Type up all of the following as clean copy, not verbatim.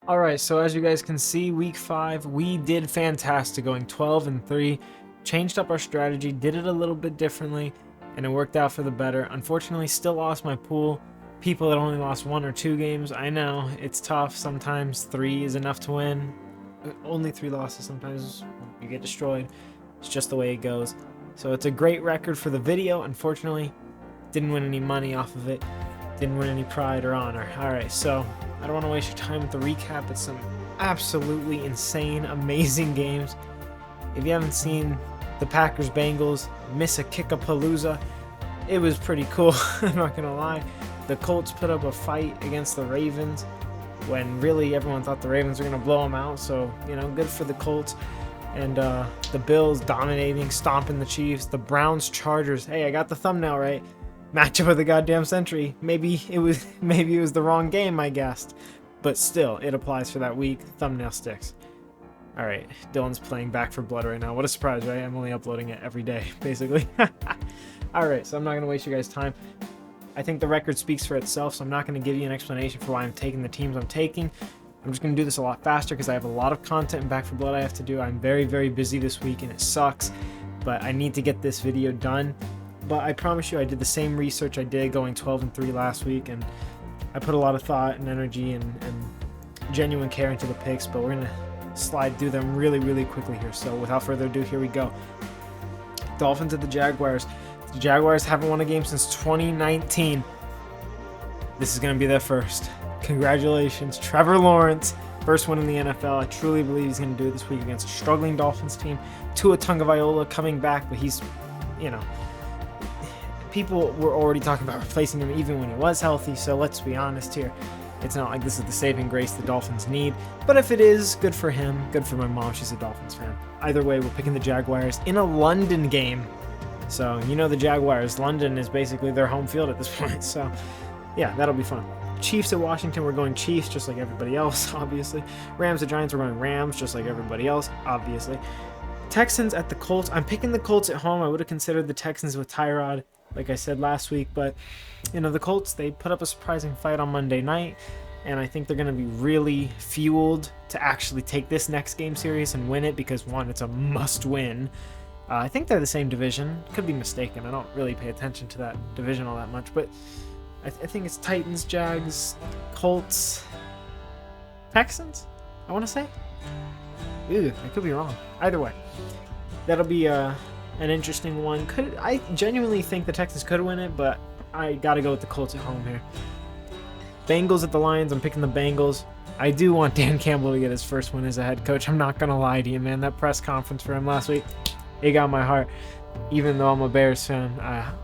Alright, so as you guys can see, week 5, we did fantastic, going 12-3, changed up our strategy, did it a little bit differently, and it worked out for the better. Unfortunately, still lost my pool. People that only lost 1 or 2 games, I know, it's tough. Sometimes 3 is enough to win. Only 3 losses, sometimes you get destroyed. It's just the way it goes. So it's a great record for the video. Unfortunately, didn't win any money off of it. Didn't win any pride or honor. Alright, so I don't want to waste your time with the recap. It's some absolutely insane, amazing games. If you haven't seen the Packers-Bengals miss a kick-a-palooza, it was pretty cool, I'm not going to lie. The Colts put up a fight against the Ravens when really everyone thought the Ravens were going to blow them out. So, you know, good for the Colts. And the Bills dominating, stomping the Chiefs. The Browns-Chargers. Hey, I got the thumbnail right. Matchup of the goddamn century. Maybe it was the wrong game, I guessed. But still, it applies for that week. Thumbnail sticks. Alright, Dylan's playing Back for Blood right now. What a surprise, right? I'm only uploading it every day, basically. Alright, so I'm not going to waste your guys' time. I think the record speaks for itself, so I'm not going to give you an explanation for why I'm taking the teams I'm taking. I'm just going to do this a lot faster because I have a lot of content in Back for Blood I have to do. I'm very, very busy this week, and it sucks. But I need to get this video done. But I promise you, I did the same research I did going 12-3 last week, and I put a lot of thought and energy and genuine care into the picks, but we're going to slide through them really, really quickly here. So without further ado, here we go. Dolphins at the Jaguars. The Jaguars haven't won a game since 2019. This is going to be their first. Congratulations, Trevor Lawrence. First win in the NFL. I truly believe he's going to do it this week against a struggling Dolphins team. Tua Tagovailoa coming back, but he's, you know, people were already talking about replacing him even when he was healthy, so let's be honest here. It's not like this is the saving grace the Dolphins need, but if it is, good for him, good for my mom, she's a Dolphins fan. Either way, we're picking the Jaguars in a London game. So, you know the Jaguars, London is basically their home field at this point, so yeah, that'll be fun. Chiefs at Washington, we're going Chiefs, just like everybody else, obviously. Rams at Giants, we're going Rams, just like everybody else, obviously. Texans at the Colts, I'm picking the Colts at home. I would have considered the Texans with Tyrod, like I said last week, but you know, the Colts, they put up a surprising fight on Monday night, and I think they're going to be really fueled to actually take this next game serious and win it because, one, it's a must win. I think they're the same division. Could be mistaken. I don't really pay attention to that division all that much, but I think it's Titans, Jags, Colts, Texans, I want to say. Ew, I could be wrong. Either way, that'll be an interesting one. I genuinely think the Texans could win it, but I gotta go with the Colts at home here. Bengals at the Lions. I'm picking the Bengals. I do want Dan Campbell to get his first win as a head coach. I'm not gonna lie to you, man. That press conference for him last week, it got my heart. Even though I'm a Bears fan,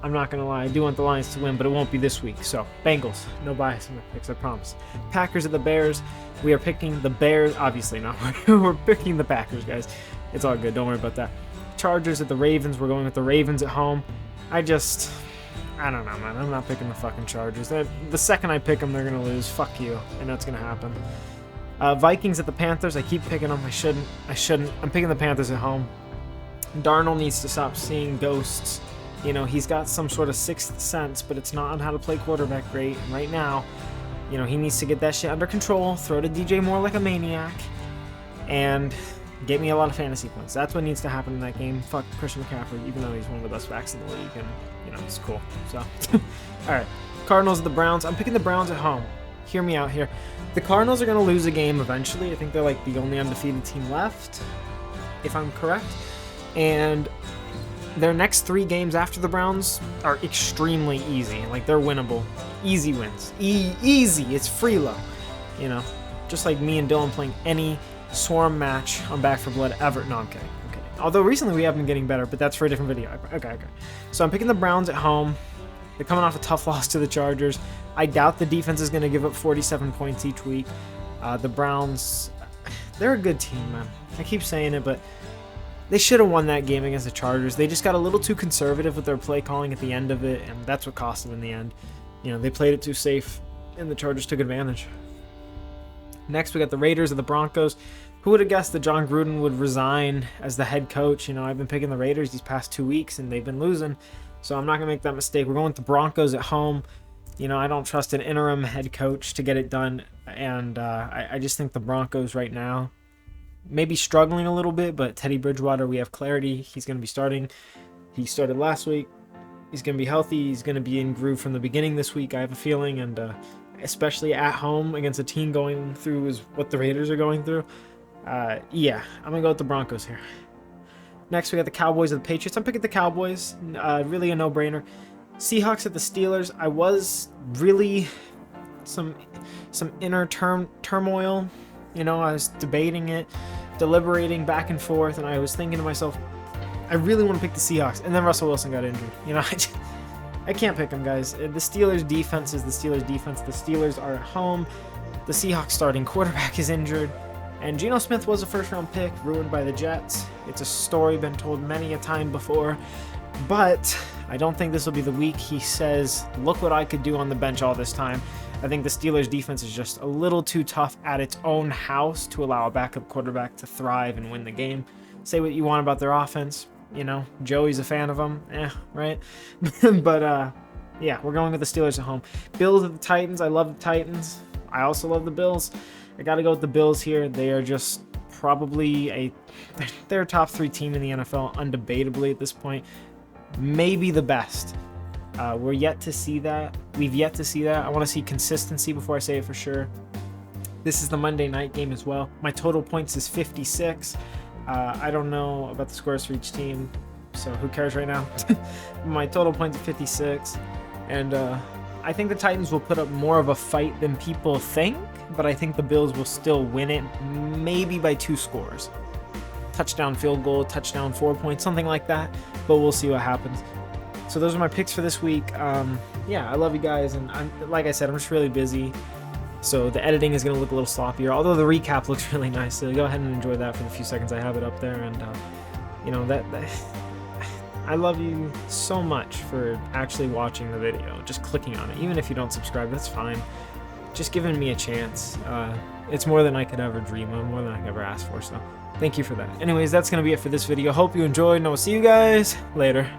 I'm not gonna lie. I do want the Lions to win, but it won't be this week. So Bengals, no bias in my picks, I promise. Packers at the Bears. We are picking the Bears. Obviously not. We're picking the Packers, guys. It's all good. Don't worry about that. Chargers at the Ravens. We're going with the Ravens at home. I don't know, man. I'm not picking the fucking Chargers. The second I pick them, they're going to lose. Fuck you. I know it's going to happen. Vikings at the Panthers. I keep picking them. I shouldn't. I'm picking the Panthers at home. Darnold needs to stop seeing ghosts. You know, he's got some sort of sixth sense, but it's not on how to play quarterback great. And right now, you know, he needs to get that shit under control, throw to DJ Moore like a maniac, and get me a lot of fantasy points. That's what needs to happen in that game. Fuck Christian McCaffrey, even though he's one of the best backs in the league, and, you know, he's cool. So, alright. Cardinals at the Browns. I'm picking the Browns at home. Hear me out here. The Cardinals are going to lose a game eventually. I think they're, like, the only undefeated team left, if I'm correct. And their next 3 games after the Browns are extremely easy. Like, they're winnable. Easy wins. Easy. It's freelo. You know, just like me and Dylan playing any Swarm match on Back for Blood ever. No, I'm kidding. Although recently we have been getting better, but that's for a different video. Okay. So I'm picking the Browns at home. They're coming off a tough loss to the Chargers. I doubt the defense is going to give up 47 points each week. The Browns, they're a good team, man. I keep saying it, but they should have won that game against the Chargers. They just got a little too conservative with their play calling at the end of it, and that's what cost them in the end. You know, they played it too safe, and the Chargers took advantage. Next, we got the Raiders and the Broncos. Who would have guessed that John Gruden would resign as the head coach? You know, I've been picking the Raiders these past 2 weeks, and they've been losing, so I'm not going to make that mistake. We're going with the Broncos at home. You know, I don't trust an interim head coach to get it done, and I just think the Broncos right now maybe struggling a little bit, but Teddy Bridgewater, we have clarity. He's going to be starting. He started last week. He's going to be healthy. He's going to be in groove from the beginning this week, I have a feeling, and especially at home against a team going through is what the Raiders are going through. Yeah, I'm going to go with the Broncos here. Next, we got the Cowboys and the Patriots. I'm picking the Cowboys. Really a no-brainer. Seahawks at the Steelers. I was really some inner turmoil. You know, I was debating it, deliberating back and forth, and I was thinking to myself, I really want to pick the Seahawks. And then Russell Wilson got injured. You know, I can't pick them, guys. The Steelers' defense is the Steelers' defense. The Steelers are at home. The Seahawks starting quarterback is injured. And Geno Smith was a first-round pick, ruined by the Jets. It's a story been told many a time before. But I don't think this will be the week he says, look what I could do on the bench all this time. I think the Steelers' defense is just a little too tough at its own house to allow a backup quarterback to thrive and win the game. Say what you want about their offense. You know, Joey's a fan of them. Right? But, yeah, we're going with the Steelers at home. Bills at the Titans. I love the Titans. I also love the Bills. I got to go with the Bills here. They are just probably they're a top 3 team in the NFL, undebatably at this point. Maybe the best. We're yet to see that. We've yet to see that. I want to see consistency before I say it for sure. This is the Monday night game as well. My total points is 56. I don't know about the scores for each team, so who cares right now? My total points is 56. And I think the Titans will put up more of a fight than people think, but I think the Bills will still win it, maybe by 2 scores. Touchdown, field goal, touchdown, 4 points, something like that, but we'll see what happens. So those are my picks for this week. Yeah, I love you guys, and like I said, I'm just really busy, so the editing is going to look a little sloppier, although the recap looks really nice, so go ahead and enjoy that for the few seconds I have it up there. And you know, that I love you so much for actually watching the video, just clicking on it. Even if you don't subscribe, that's fine. Just giving me a chance. It's more than I could ever dream of, more than I could ever ask for, so thank you for that. Anyways, that's going to be it for this video. Hope you enjoyed, and I will see you guys later.